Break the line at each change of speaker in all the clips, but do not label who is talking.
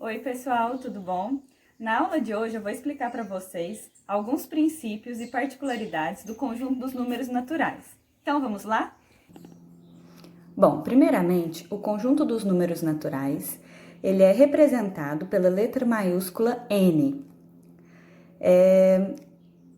Oi pessoal, tudo bom? Na aula de hoje eu vou explicar para vocês alguns princípios e particularidades do conjunto dos números naturais. Então vamos lá? Bom, primeiramente, o conjunto dos números naturais, ele é representado pela letra maiúscula N.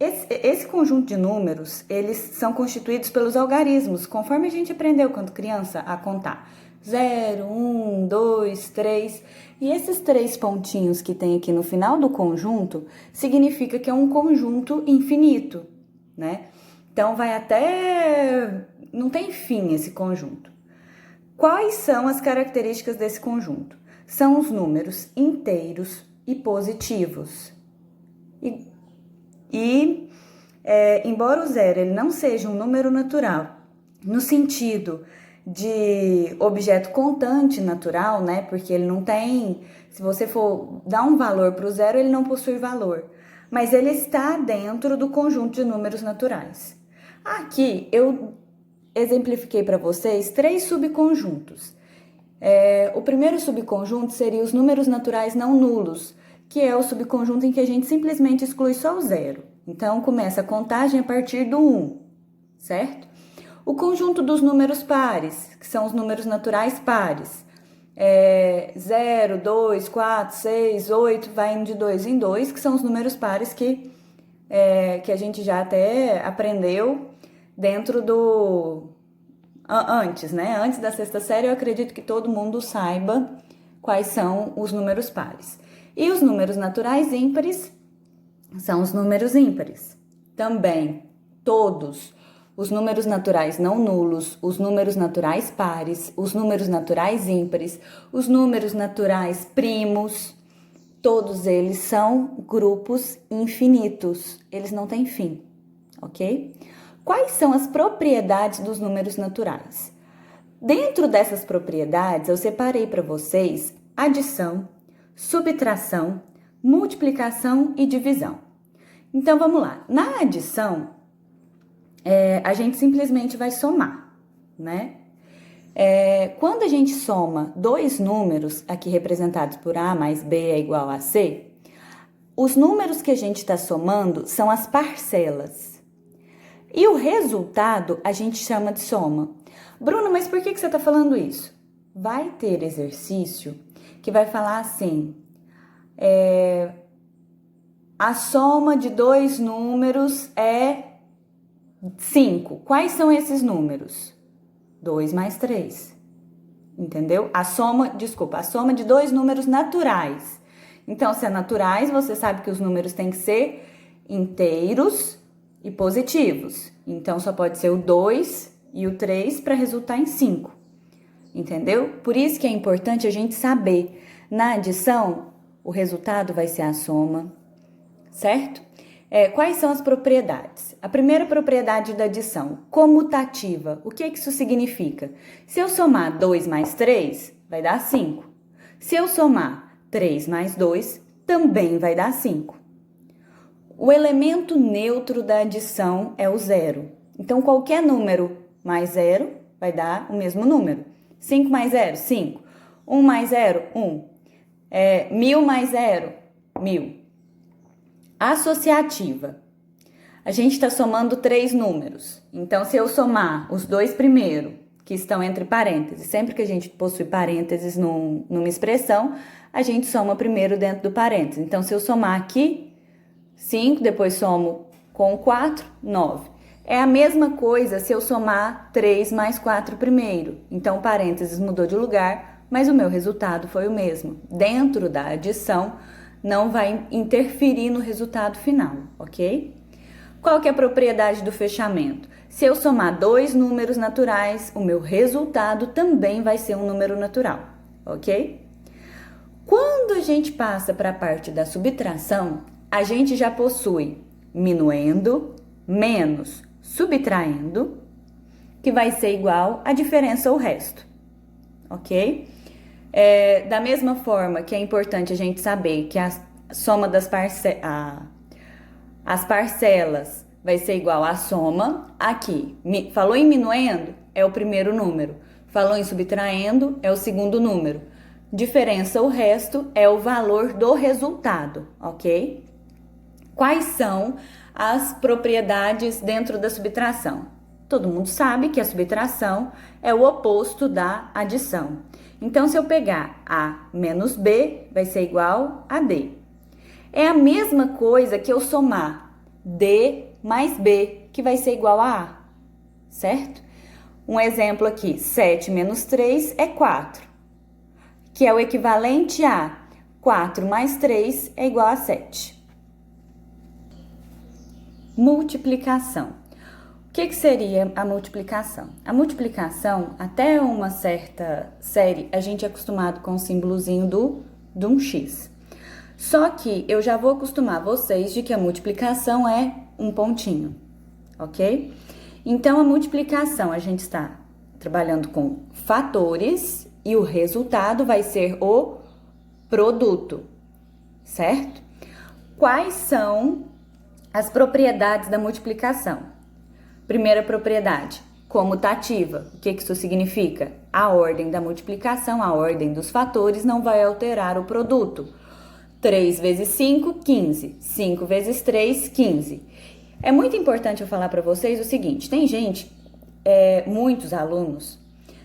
Esse conjunto de números, eles são constituídos pelos algarismos, conforme a gente aprendeu quando criança a contar. 0, 1, 2, 3. E esses 3 pontinhos que tem aqui no final do conjunto, significa que é um conjunto infinito, né? Então, vai até... não tem fim esse conjunto. Quais são as características desse conjunto? São os números inteiros e positivos. Embora o zero ele não seja um número natural, no sentido de objeto contante natural, né? Porque ele não tem, se você for dar um valor para o zero, ele não possui valor. Mas ele está dentro do conjunto de números naturais. Aqui eu exemplifiquei para vocês 3 subconjuntos. O primeiro subconjunto seria os números naturais não nulos, que é o subconjunto em que a gente simplesmente exclui só o zero. Então, começa a contagem a partir do 1, certo? O conjunto dos números pares, que são os números naturais pares. 0, 2, 4, 6, 8, vai indo de 2 em 2, que são os números pares que a gente já até aprendeu dentro do... Antes, né? Antes da 6ª série, eu acredito que todo mundo saiba quais são os números pares. E os números naturais ímpares são os números ímpares. Também, todos os números naturais não nulos, os números naturais pares, os números naturais ímpares, os números naturais primos, todos eles são grupos infinitos. Eles não têm fim, ok? Quais são as propriedades dos números naturais? Dentro dessas propriedades, eu separei para vocês adição, subtração, multiplicação e divisão. Então, vamos lá. Na adição, a gente simplesmente vai somar, né? Quando a gente soma 2 números, aqui representados por A mais B é igual a C, os números que a gente está somando são as parcelas. E o resultado a gente chama de soma. Bruno, mas por que você está falando isso? Vai ter exercício que vai falar assim, a soma de 2 números é 5. Quais são esses números? 2 mais 3. Entendeu? A soma de 2 números naturais. Então, se é naturais, você sabe que os números têm que ser inteiros e positivos. Então, só pode ser o 2 e o 3 para resultar em 5. Entendeu? Por isso que é importante a gente saber. Na adição, o resultado vai ser a soma, certo? Quais são as propriedades? A primeira propriedade da adição, comutativa. O que isso significa? Se eu somar 2 mais 3, vai dar 5. Se eu somar 3 mais 2, também vai dar 5. O elemento neutro da adição é o zero. Então, qualquer número mais 0 vai dar o mesmo número. 5 mais 0, 5. 1 mais 0, 1. 1000 mais 0, 1000. Associativa. A gente está somando 3 números. Então, se eu somar os 2 primeiros, que estão entre parênteses, sempre que a gente possui parênteses numa expressão, a gente soma primeiro dentro do parênteses. Então, se eu somar aqui, 5, depois somo com 4, 9. É a mesma coisa se eu somar 3 mais 4 primeiro. Então, o parênteses mudou de lugar, mas o meu resultado foi o mesmo. Dentro da adição, não vai interferir no resultado final, ok? Qual que é a propriedade do fechamento? Se eu somar 2 números naturais, o meu resultado também vai ser um número natural, ok? Quando a gente passa para a parte da subtração, a gente já possui minuendo menos subtraindo, que vai ser igual a diferença ou resto, ok? Da mesma forma que é importante a gente saber que a soma das as parcelas vai ser igual à soma, aqui, falou em minuendo, é o primeiro número, falou em subtraindo, é o segundo número. Diferença ou resto é o valor do resultado, ok? Quais são as propriedades dentro da subtração? Todo mundo sabe que a subtração é o oposto da adição. Então, se eu pegar A menos B, vai ser igual a D. É a mesma coisa que eu somar D mais B, que vai ser igual a A, certo? Um exemplo aqui, 7 menos 3 é 4, que é o equivalente a 4 mais 3 é igual a 7. Multiplicação. O que seria a multiplicação? A multiplicação, até uma certa série, a gente é acostumado com o símbolozinho de um X. Só que eu já vou acostumar vocês de que a multiplicação é um pontinho, ok? Então, a multiplicação, a gente está trabalhando com fatores e o resultado vai ser o produto, certo? Quais são as propriedades da multiplicação? Primeira propriedade, comutativa. O que isso significa? A ordem da multiplicação, a ordem dos fatores não vai alterar o produto. 3 vezes 5, 15. 5 vezes 3, 15. É muito importante eu falar para vocês o seguinte, tem gente, muitos alunos,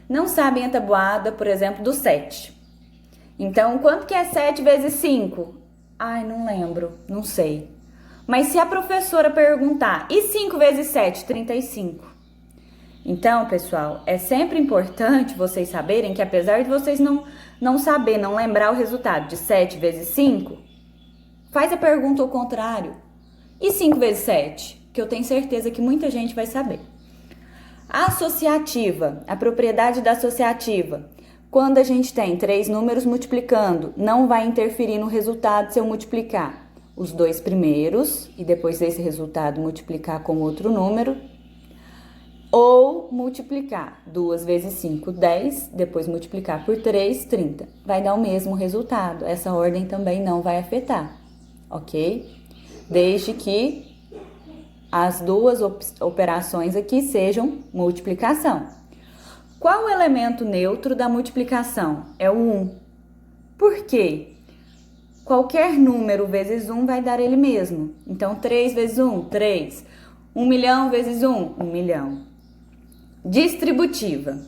não sabem a tabuada, por exemplo, do 7. Então, quanto que é 7 vezes 5? Ai, não lembro, não sei. Mas se a professora perguntar, e 5 vezes 7? 35. Então, pessoal, é sempre importante vocês saberem que apesar de vocês não saber, não lembrar o resultado de 7 vezes 5, faz a pergunta ao contrário. E 5 vezes 7? Que eu tenho certeza que muita gente vai saber. Associativa, a propriedade da associativa. Quando a gente tem 3 números multiplicando, não vai interferir no resultado se eu multiplicar os 2 primeiros e depois desse resultado multiplicar com outro número, ou multiplicar 2 vezes 5, 10, depois multiplicar por 3, 30. Vai dar o mesmo resultado, essa ordem também não vai afetar, ok? Desde que as duas operações aqui sejam multiplicação. Qual o elemento neutro da multiplicação? É o 1. Por quê? Qualquer número vezes 1 vai dar ele mesmo. Então, 3 vezes 1, 3. 1 milhão vezes 1, 1 milhão. Distributiva.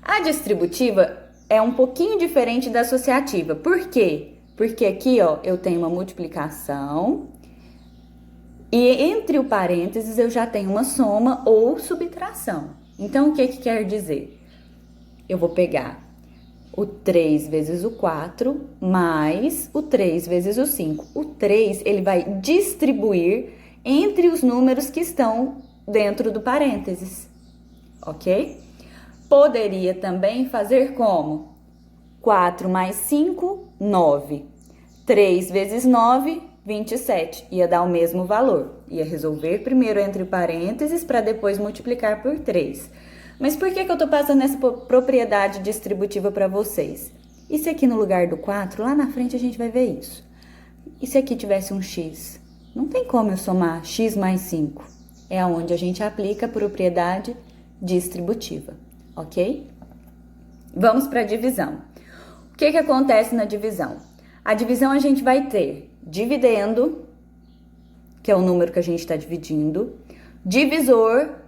A distributiva é um pouquinho diferente da associativa. Por quê? Porque aqui, ó, eu tenho uma multiplicação e entre o parênteses eu já tenho uma soma ou subtração. Então, o que quer dizer? Eu vou pegar o 3 vezes o 4, mais o 3 vezes o 5. O 3, ele vai distribuir entre os números que estão dentro do parênteses, ok? Poderia também fazer como? 4 mais 5, 9. 3 vezes 9, 27. Ia dar o mesmo valor. Ia resolver primeiro entre parênteses para depois multiplicar por 3. Mas por que eu tô passando essa propriedade distributiva para vocês? E se aqui no lugar do 4, lá na frente a gente vai ver isso. E se aqui tivesse um x? Não tem como eu somar x mais 5. É onde a gente aplica a propriedade distributiva, ok? Vamos para a divisão. O que acontece na divisão? A divisão a gente vai ter dividendo, que é o número que a gente está dividindo, divisor.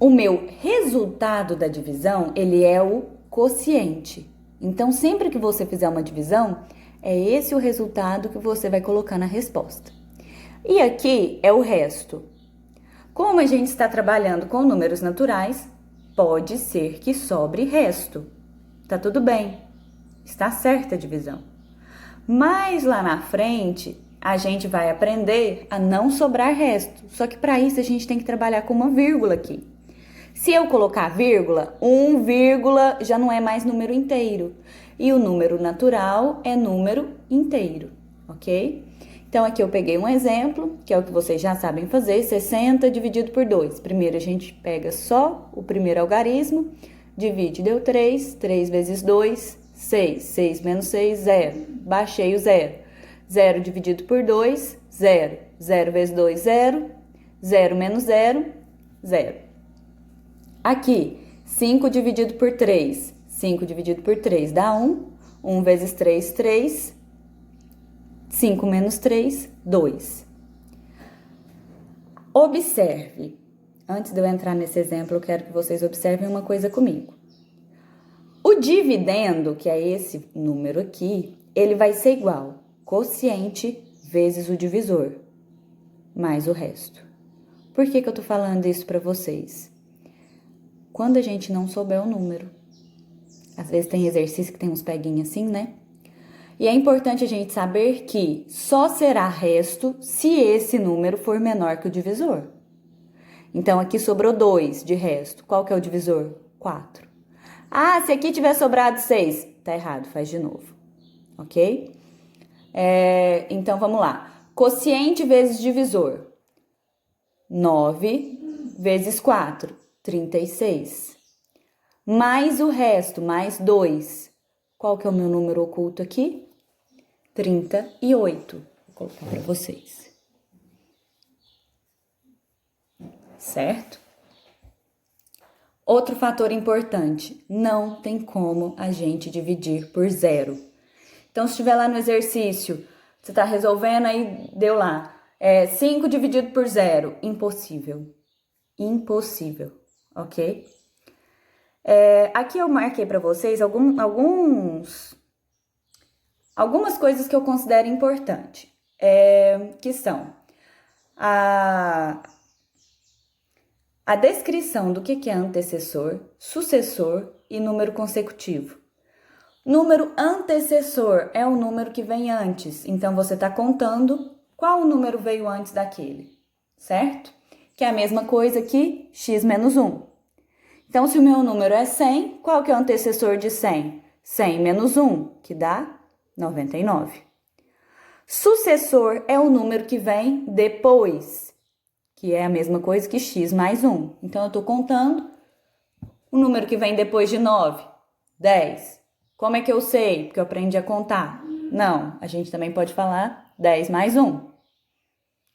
O meu resultado da divisão, ele é o quociente. Então, sempre que você fizer uma divisão, é esse o resultado que você vai colocar na resposta. E aqui é o resto. Como a gente está trabalhando com números naturais, pode ser que sobre resto. Tá tudo bem. Está certa a divisão. Mas lá na frente, a gente vai aprender a não sobrar resto. Só que para isso a gente tem que trabalhar com uma vírgula aqui. Se eu colocar vírgula, 1 vírgula já não é mais número inteiro. E o número natural é número inteiro, ok? Então, aqui eu peguei um exemplo, que é o que vocês já sabem fazer, 60 dividido por 2. Primeiro, a gente pega só o primeiro algarismo, divide, deu 3, 3 vezes 2, 6. 6 menos 6, 0. Baixei o 0. 0 dividido por 2, 0. 0 vezes 2, 0. 0 menos 0, 0. Aqui, 5 dividido por 3, 5 dividido por 3 dá 1. 1 vezes 3, 3. 5 menos 3, 2. Observe. Antes de eu entrar nesse exemplo, eu quero que vocês observem uma coisa comigo. O dividendo, que é esse número aqui, ele vai ser igual quociente vezes o divisor, mais o resto. Por que eu tô falando isso para vocês? Quando a gente não souber o número, às vezes tem exercício que tem uns peguinhos assim, né? E é importante a gente saber que só será resto se esse número for menor que o divisor. Então, aqui sobrou 2 de resto. Qual que é o divisor? 4. Ah, se aqui tiver sobrado 6. Tá errado, faz de novo. Ok? Então, vamos lá. Quociente vezes divisor. 9 vezes 4, 36. Mais o resto, mais 2. Qual que é o meu número oculto aqui? 38. Vou colocar para vocês. Certo? Outro fator importante, não tem como a gente dividir por 0. Então, se estiver lá no exercício, você está resolvendo, aí deu lá, 5 dividido por 0, impossível. Impossível, ok? Aqui eu marquei para vocês algumas coisas que eu considero importante, que são a descrição do que é antecessor, sucessor e número consecutivo. Número antecessor é o número que vem antes, então você está contando qual número veio antes daquele, certo? Que é a mesma coisa que x menos 1. Então, se o meu número é 100, qual que é o antecessor de 100? 100 menos 1, que dá 99. Sucessor é o número que vem depois, que é a mesma coisa que x mais 1. Então, eu estou contando o número que vem depois de 9, 10. Como é que eu sei? Porque eu aprendi a contar. Não, a gente também pode falar 10 mais 1.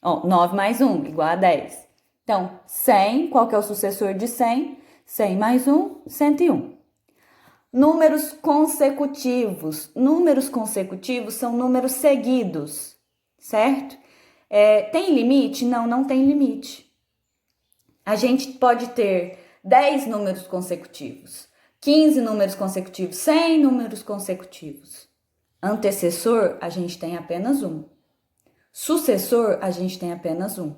9 mais 1, igual a 10. Então, 100, qual que é o sucessor de 100? 100 mais 1, 101. Números consecutivos. Números consecutivos são números seguidos, certo? Tem limite? Não, não tem limite. A gente pode ter 10 números consecutivos, 15 números consecutivos, 100 números consecutivos. Antecessor, a gente tem apenas um. Sucessor, a gente tem apenas um.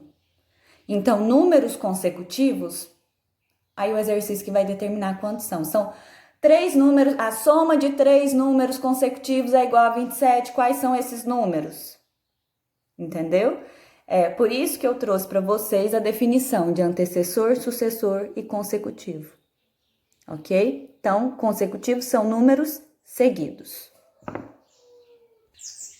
Então, números consecutivos, aí o exercício que vai determinar quantos são. São 3 números, a soma de 3 números consecutivos é igual a 27. Quais são esses números? Entendeu? Por isso que eu trouxe para vocês a definição de antecessor, sucessor e consecutivo. Ok? Então, consecutivos são números seguidos.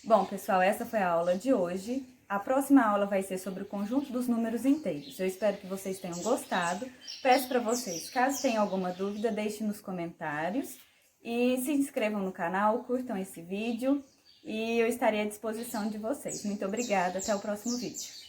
Bom, pessoal, essa foi a aula de hoje. A próxima aula vai ser sobre o conjunto dos números inteiros. Eu espero que vocês tenham gostado. Peço para vocês, caso tenham alguma dúvida, deixem nos comentários. E se inscrevam no canal, curtam esse vídeo e eu estarei à disposição de vocês. Muito obrigada, até o próximo vídeo.